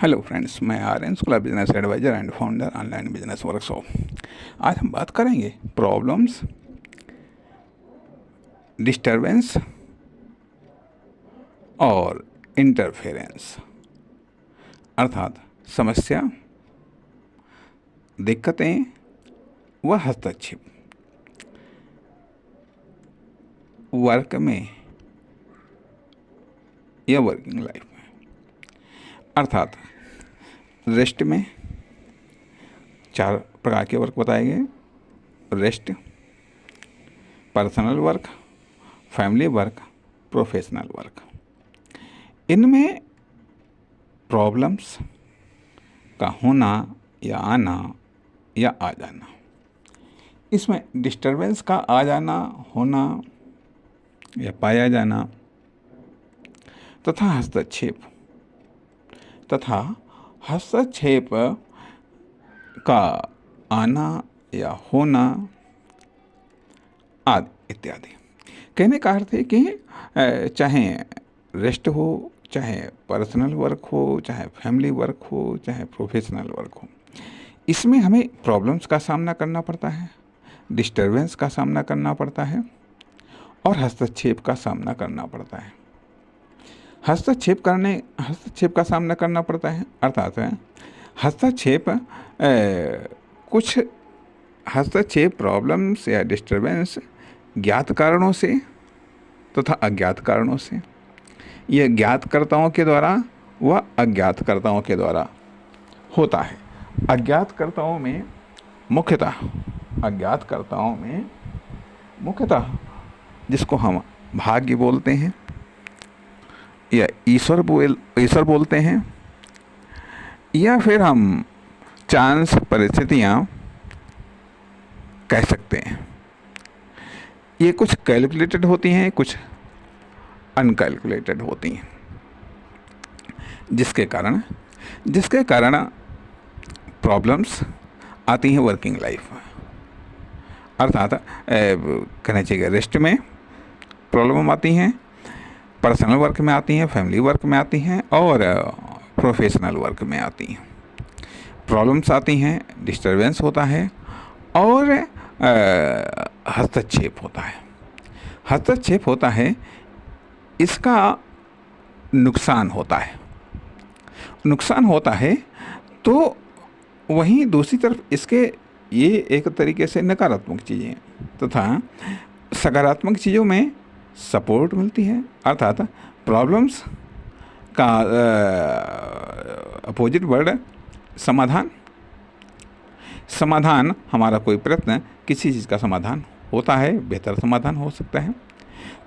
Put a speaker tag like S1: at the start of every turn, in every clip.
S1: Hello friends, मैं Aryan school business advisor and founder online business workshop. आज हम बात करेंगे प्रॉब्लम्स, डिस्टरबेंस और इंटरफेरेंस, अर्थात समस्या, दिक्कतें व हस्तक्षेप वर्क में या वर्किंग लाइफ में। अर्थात रेस्ट में 4 प्रकार के वर्क बताए गए: rest, personal work, family work, professional work. इनमें प्रॉब्लम्स का होना या आना या आ जाना, इसमें डिस्टरबेंस का आ जाना, होना या पाया जाना तथा हस्तक्षेप का आना या होना आदि इत्यादि। कहने का अर्थ है कि चाहे रेस्ट हो, चाहे पर्सनल वर्क हो, चाहे फैमिली वर्क हो, चाहे प्रोफेशनल वर्क हो, इसमें हमें प्रॉब्लम्स का सामना करना पड़ता है, डिस्टरबेंस का सामना करना पड़ता है और हस्तक्षेप का सामना करना पड़ता है। हस्तक्षेप का सामना करना पड़ता है अर्थात कुछ हस्तक्षेप प्रॉब्लम्स या डिस्टरबेंस ज्ञात कारणों से तथा अज्ञात कारणों से, यह ज्ञातकर्ताओं के द्वारा व अज्ञातकर्ताओं के द्वारा होता है। अज्ञातकर्ताओं में मुख्यतः जिसको हम भाग्य बोलते हैं या ईश्वर बोलते हैं, या फिर हम चांस, परिस्थितियाँ कह सकते हैं। ये कुछ कैलकुलेटेड होती हैं, कुछ अनकैलकुलेटेड होती हैं, जिसके कारण प्रॉब्लम्स आती हैं वर्किंग लाइफ में। अर्थात कहना चाहिए रेस्ट में प्रॉब्लम आती हैं, पर्सनल वर्क में आती हैं, फैमिली वर्क में आती हैं और प्रोफेशनल वर्क में आती हैं। प्रॉब्लम्स आती हैं, डिस्टरबेंस होता है और हस्तक्षेप होता है। इसका नुकसान होता है तो वहीं दूसरी तरफ इसके ये एक तरीके से नकारात्मक चीज़ें तथा सकारात्मक चीज़ों में सपोर्ट मिलती है। अर्थात प्रॉब्लम्स का अपोजिट वर्ड समाधान हमारा कोई प्रयत्न किसी चीज़ का समाधान होता है, बेहतर समाधान हो सकता है।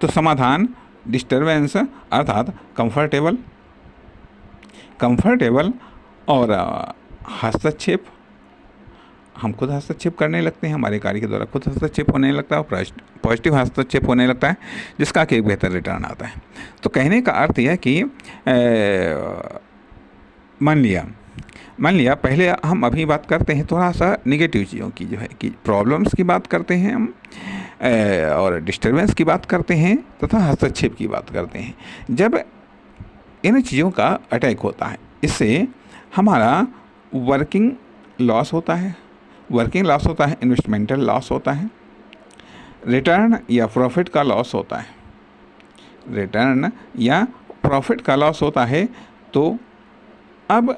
S1: तो समाधान, डिस्टरबेंस अर्थात कंफर्टेबल और हस्तक्षेप, हम खुद हस्तक्षेप करने लगते हैं, हमारे कार्य के द्वारा खुद हस्तक्षेप होने लगता है और पॉजिटिव हस्तक्षेप होने लगता है, जिसका कि एक बेहतर रिटर्न आता है। तो कहने का अर्थ यह है कि मान लिया पहले हम अभी बात करते हैं थोड़ा सा निगेटिव चीज़ों की, जो है कि प्रॉब्लम्स की बात करते हैं हम और डिस्टरबेंस की बात करते हैं तथा हस्तक्षेप की बात करते हैं। जब इन चीज़ों का अटैक होता है, इससे हमारा वर्किंग लॉस होता है, इन्वेस्टमेंटल लॉस होता है, रिटर्न या प्रॉफिट का लॉस होता है। तो अब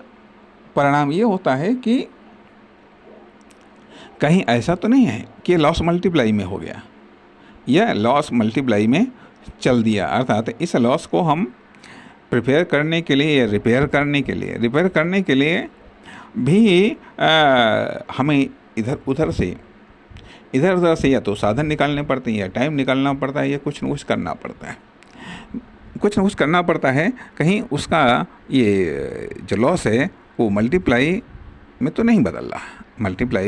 S1: परिणाम ये होता है कि कहीं ऐसा तो नहीं है कि लॉस मल्टीप्लाई में हो गया या लॉस मल्टीप्लाई में चल दिया। अर्थात इस लॉस को हम प्रिपेयर करने के लिए या रिपेयर करने के लिए भी हमें इधर उधर से या तो साधन निकालने पड़ते हैं या टाइम निकालना पड़ता है या कुछ न कुछ करना पड़ता है। कहीं उसका ये जो लॉस है वो मल्टीप्लाई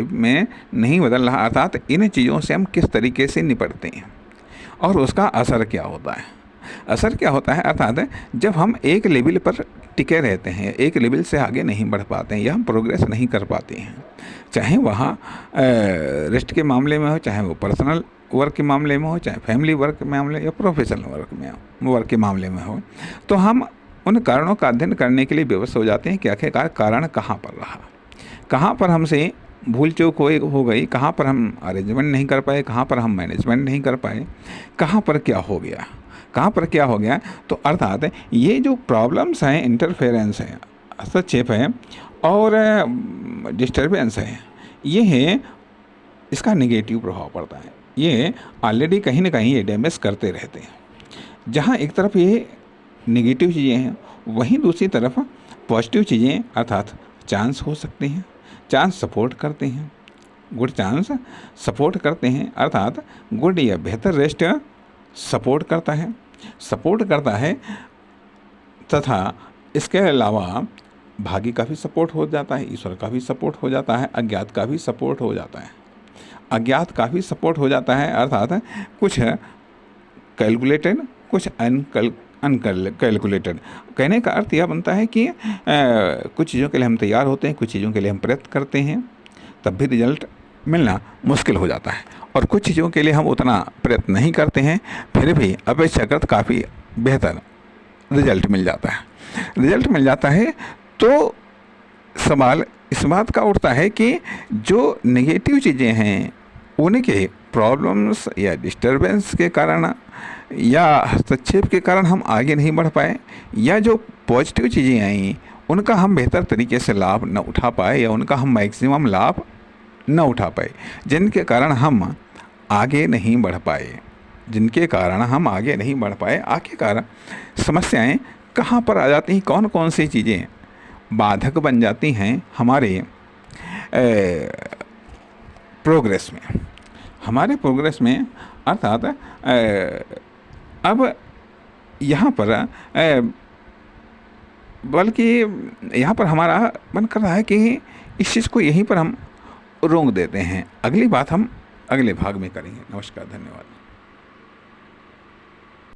S1: में नहीं बदल रहा। अर्थात इन चीज़ों से हम किस तरीके से निपटते हैं और उसका असर क्या होता है। अर्थात जब हम एक लेवल पर टिके रहते हैं, एक लेवल से आगे नहीं बढ़ पाते हैं या हम प्रोग्रेस नहीं कर पाते हैं, चाहे वहाँ रेस्ट के मामले में हो, चाहे वो पर्सनल वर्क के मामले में हो, चाहे फैमिली वर्क के मामले या प्रोफेशनल वर्क के मामले में हो, तो हम उन कारणों का अध्ययन करने के लिए विवश हो जाते हैं कि आखिरकार कारण कहाँ पर रहा, कहाँ पर हमसे भूल चूक हो गई, कहाँ पर हम अरेंजमेंट नहीं कर पाए, कहाँ पर हम मैनेजमेंट नहीं कर पाए, कहाँ पर क्या हो गया, कहाँ पर क्या हो गया। तो अर्थात ये जो प्रॉब्लम्स हैं, इंटरफेरेंस है, हस्तक्षेप है और डिस्टर्बेंस है, ये है, इसका नेगेटिव प्रभाव पड़ता है। ये ऑलरेडी कहीं ना कहीं ये डैमेज करते रहते हैं। जहाँ एक तरफ ये नेगेटिव चीज़ें हैं, वहीं दूसरी तरफ पॉजिटिव चीज़ें अर्थात चांस हो सकते हैं, चांस सपोर्ट करते हैं, गुड चांस सपोर्ट करते हैं, अर्थात गुड या बेहतर रेस्ट सपोर्ट करता है तथा इसके अलावा भाग्य का भी सपोर्ट हो जाता है, ईश्वर का भी सपोर्ट हो जाता है, अज्ञात का भी सपोर्ट हो जाता है, अज्ञात का भी सपोर्ट हो जाता है, अर्थात कुछ कैलकुलेटेड कुछ अनकैलकुलेटेड। कहने का अर्थ यह बनता है कि कुछ चीज़ों के लिए हम तैयार होते हैं, कुछ चीज़ों के लिए हम प्रयत्न करते हैं, तब भी रिजल्ट मिलना मुश्किल हो जाता है, और कुछ चीज़ों के लिए हम उतना प्रयत्न नहीं करते हैं, फिर भी अपेक्षाकृत काफ़ी बेहतर रिजल्ट मिल जाता है। तो सवाल इस बात का उठता है कि जो नेगेटिव चीज़ें हैं उनके प्रॉब्लम्स या डिस्टरबेंस के कारण या हस्तक्षेप के कारण हम आगे नहीं बढ़ पाए, या जो पॉजिटिव चीज़ें आई उनका हम बेहतर तरीके से लाभ न उठा पाए या उनका हम मैक्सिमम लाभ न उठा पाए, जिनके कारण हम आगे नहीं बढ़ पाए। आखिरकार समस्याएं कहाँ पर आ जाती हैं, कौन कौन सी चीज़ें बाधक बन जाती हैं हमारे प्रोग्रेस में, अर्थात अब यहाँ पर बल्कि यहाँ पर हमारा मन कर रहा है कि इस चीज़ को यहीं पर हम रोक देते हैं। अगली बात हम अगले भाग में करेंगे। नमस्कार, धन्यवाद।